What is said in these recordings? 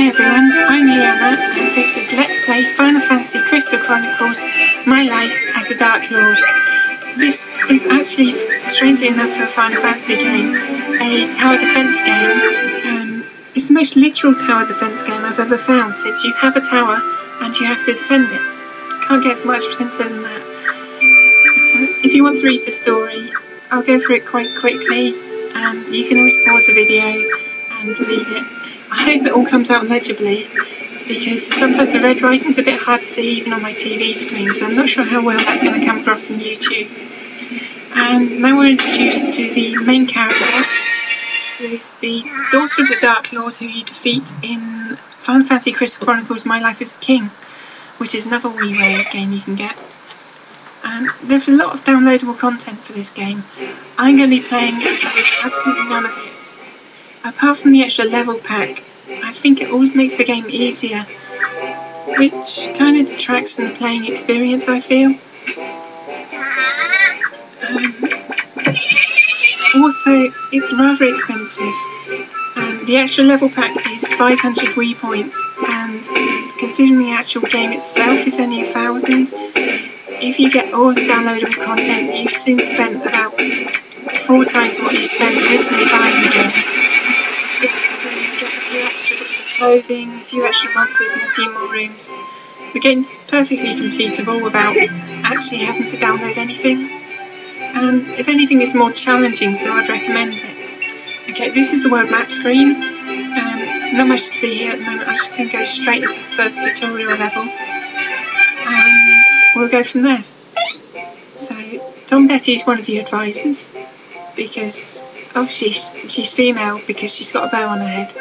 Hi everyone, I'm Liana and this is Let's Play Final Fantasy Crystal Chronicles My Life as a Darklord. This is actually, strangely enough for a Final Fantasy game, a tower defense game. It's the most literal tower defense game I've ever found, since you have a tower and you have to defend it. Can't get much simpler than that. If you want to read the story, I'll go through it quite quickly. You can always pause the video and read it. I hope it all comes out legibly, because sometimes the red writing's a bit hard to see even on my TV screen, so I'm not sure how well that's going to come across on YouTube. And now we're introduced to the main character, who is the daughter of the Darklord, who you defeat in Final Fantasy Crystal Chronicles My Life as a King, which is another WiiWare game you can get. There's a lot of downloadable content for this game. I'm going to be playing absolutely none of it. Apart from the extra level pack, I think it all makes the game easier, which kind of detracts from the playing experience, I feel. Also, it's rather expensive. The extra level pack is 500 Wii points, and considering the actual game itself is only 1,000, if you get all the downloadable content, you've soon spent about 4 times what you spent originally buying the game, just to get a few extra bits of clothing, a few extra monsters and a few more rooms. The game's perfectly completable without actually having to download anything, and if anything it's more challenging, so I'd recommend it. Okay, this is the world map screen. Not much to see here at the moment. I'm just going to go straight into the first tutorial level and we'll go from there. So, Tom Betty is one of the advisors, because obviously she's female because she's got a bow on her head.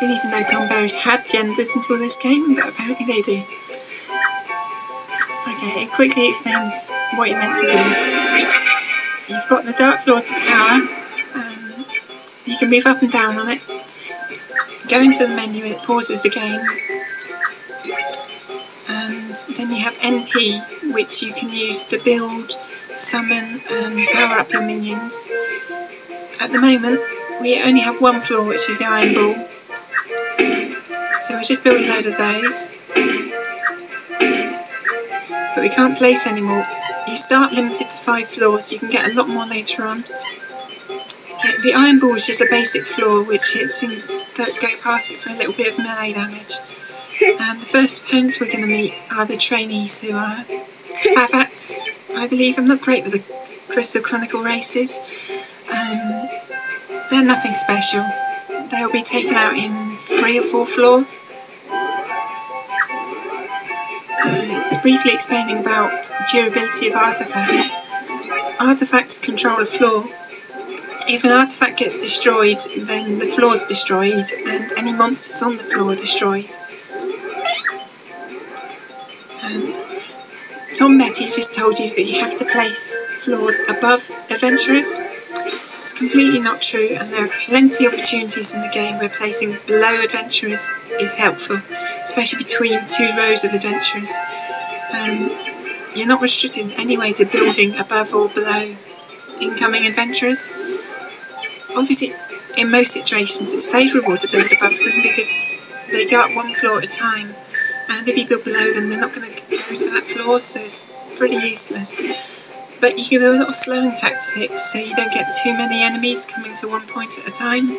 Didn't even know Tom Berries had genders until this game, but apparently they do. Okay, it quickly explains what you're meant to do. You've got the Darklord's tower. You can move up and down on it. Go into the menu and it pauses the game. And then you have NP, which you can use to build, summon and power up your minions. At the moment, we only have one floor, which is the Iron Ball. So we're just building a load of those. But we can't place any more. You start limited to 5 floors, you can get a lot more later on. The Iron Ball is just a basic floor which hits things that go past it for a little bit of melee damage. And the first opponents we're going to meet are the trainees, who are Clavats, I believe. I'm not great with the Crystal Chronicle races. They're nothing special. They'll be taken out in 3 or 4 floors. It's briefly explaining about durability of artefacts. Artefacts control a floor. If an artefact gets destroyed, then the floor is destroyed, and any monsters on the floor are destroyed. And Tom Betty's just told you that you have to place floors above adventurers. It's completely not true, and there are plenty of opportunities in the game where placing below adventurers is helpful, especially between 2 rows of adventurers. You're not restricted in any way to building above or below incoming adventurers. Obviously, in most situations it's favourable to build above them because they go up 1 floor at a time, and if you build below them they're not going to go to that floor, so it's pretty useless. But you can do a lot of slowing tactics so you don't get too many enemies coming to one point at a time.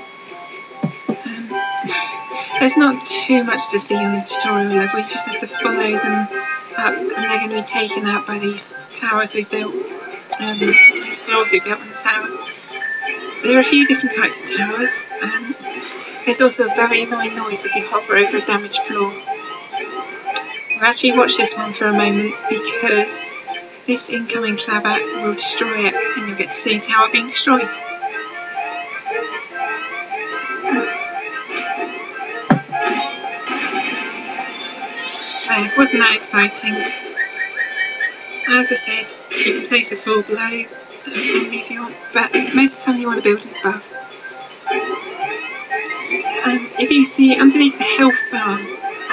There's not too much to see on the tutorial level, you just have to follow them up and they're going to be taken out by these towers we've built, these floors we've built on the tower. There are a few different types of towers. There's also a very annoying noise if you hover over a damaged floor. We'll actually watch this one for a moment because this incoming Clavat will destroy it and you'll get to see a tower being destroyed. Wasn't that exciting? As I said, you can place a floor below an enemy if you want, but most of the time you want to build it above. If you see underneath the health bar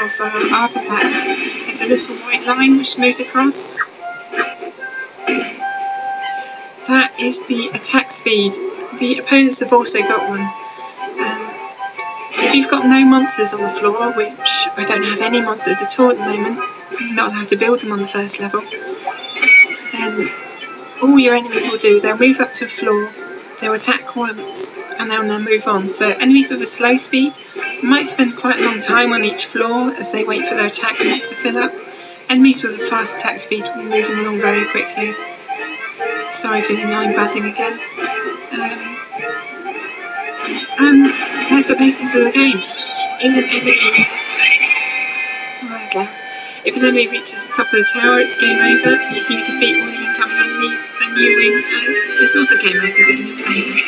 of our artefact, there's a little white line which moves across. That is the attack speed. The opponents have also got one. If you've got no monsters on the floor, which I don't have any monsters at all at the moment, I'm not allowed to build them on the first level, then all your enemies will do, they'll move up to a floor, they'll attack once, and then they'll move on. So enemies with a slow speed might spend quite a long time on each floor as they wait for their attack to fill up. Enemies with a fast attack speed will be moving along very quickly. Sorry for the annoying buzzing again. And that's the basics of the game. If an enemy reaches the top of the tower, it's game over. If you defeat all the incoming enemies, then you win. It's also game over, but in your favour.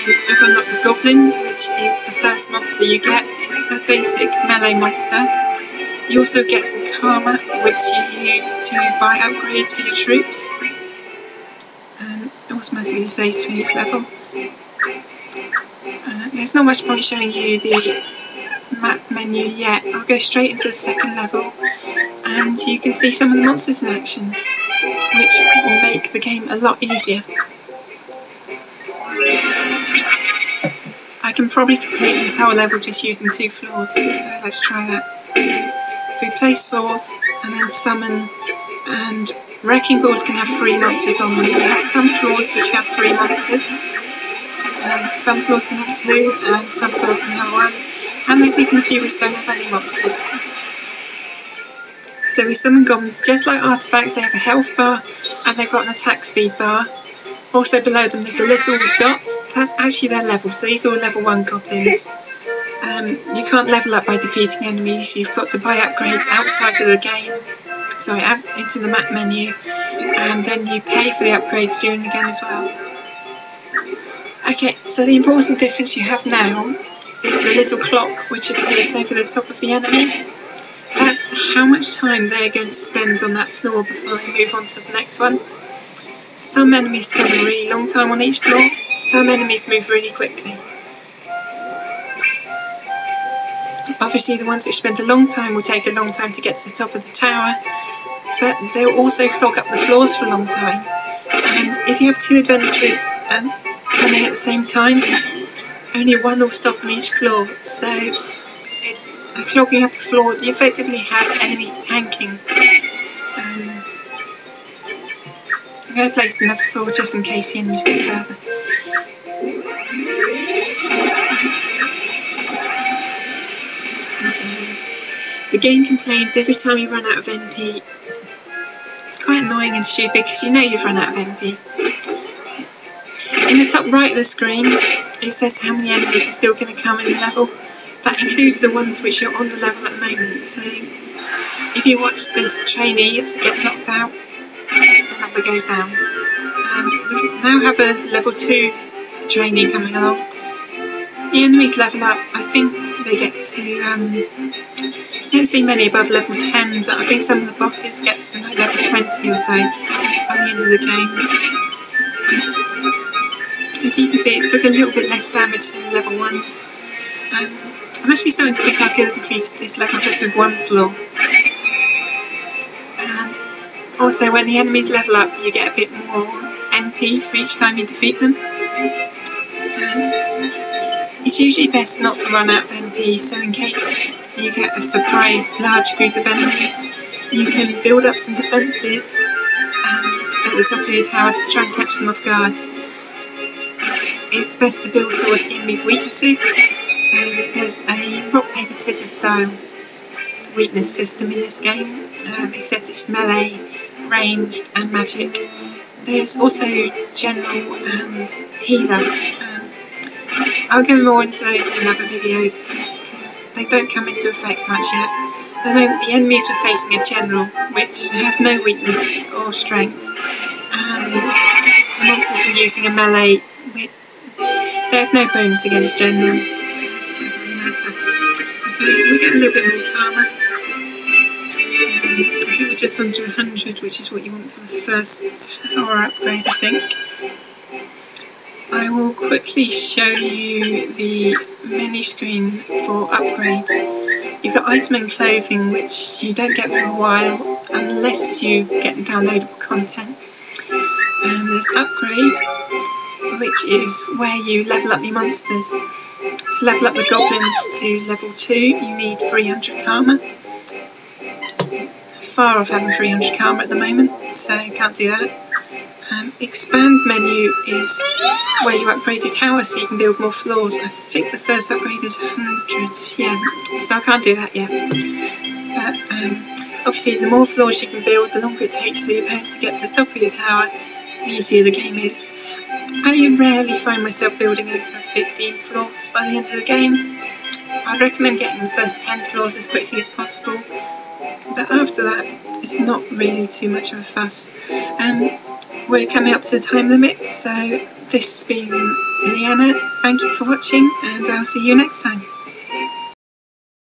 And I've unlocked the Goblin, which is the first monster you get. It's a basic melee monster. You also get some karma, which you use to buy upgrades for your troops. And it automatically saves for each level. There's not much point showing you the map menu yet. I'll go straight into the second level and you can see some of the monsters in action, which will make the game a lot easier. I can probably complete this whole level just using 2 floors, so let's try that. 3 place floors and then summon, and wrecking balls can have 3 monsters on them. You have some floors which have 3 monsters, and some floors can have 2, and some floors can have 1, and there's even a few which don't have any monsters. So we summon goblins just like artifacts. They have a health bar and they've got an attack speed bar. Also below them there's a little dot, that's actually their level, so these are all level 1 goblins. You can't level up by defeating enemies, you've got to buy upgrades outside of the game, into the map menu, and then you pay for the upgrades during the game as well. Okay, so the important difference you have now is the little clock which appears over the top of the enemy. That's how much time they're going to spend on that floor before they move on to the next one. Some enemies spend a really long time on each floor, some enemies move really quickly. Obviously the ones which spend a long time will take a long time to get to the top of the tower, but they'll also clog up the floors for a long time. And if you have 2 adventurers coming at the same time, only one will stop on each floor, so clogging up the floor, you effectively have enemy tanking. I'm going to place another floor just in case the enemies go further. The game complains every time you run out of NP. It's quite annoying and stupid because you know you've run out of NP. In the top right of the screen it says how many enemies are still going to come in the level. That includes the ones which are on the level at the moment. So if you watch this trainee get knocked out, the number goes down. We now have a level 2 trainee coming along. The enemies level up. I think they get to, I don't see many above level 10, but I think some of the bosses get to like level 20 or so by the end of the game. As you can see, it took a little bit less damage than the level 1s. I'm actually starting to think I could have completed this level just with 1 floor. And also when the enemies level up you get a bit more NP for each time you defeat them. It's usually best not to run out of NP, so in case you get a surprise large group of enemies, you can build up some defences at the top of your tower to try and catch them off guard. It's best to build towards the enemy's weaknesses. There's a rock, paper, scissors style weakness system in this game, except it's melee, ranged and magic. There's also general and healer. I'll go more into those in another video because they don't come into effect much yet. At the moment the enemies we're facing are general, which have no weakness or strength, and the monsters we're using are melee. They have no bonus against general. Doesn't really matter. Okay, we get a little bit more karma. I think we're just under 100, which is what you want for the first tower upgrade, I think. I will quickly show you the menu screen for upgrades. You've got item and clothing, which you don't get for a while unless you get downloadable content. There's upgrade, which is where you level up your monsters. To level up the goblins to level 2, you need 300 karma. Far off having 300 karma at the moment, so can't do that. Expand menu is where you upgrade your tower so you can build more floors. I think the first upgrade is 100, yeah, so I can't do that yet. But obviously the more floors you can build, the longer it takes for the opponents to get to the top of your tower, the easier the game is. I rarely find myself building over 15 floors by the end of the game. I'd recommend getting the first 10 floors as quickly as possible, but after that it's not really too much of a fuss. We're coming up to the time limit, so this has been Leanna. Thank you for watching, and I'll see you next time.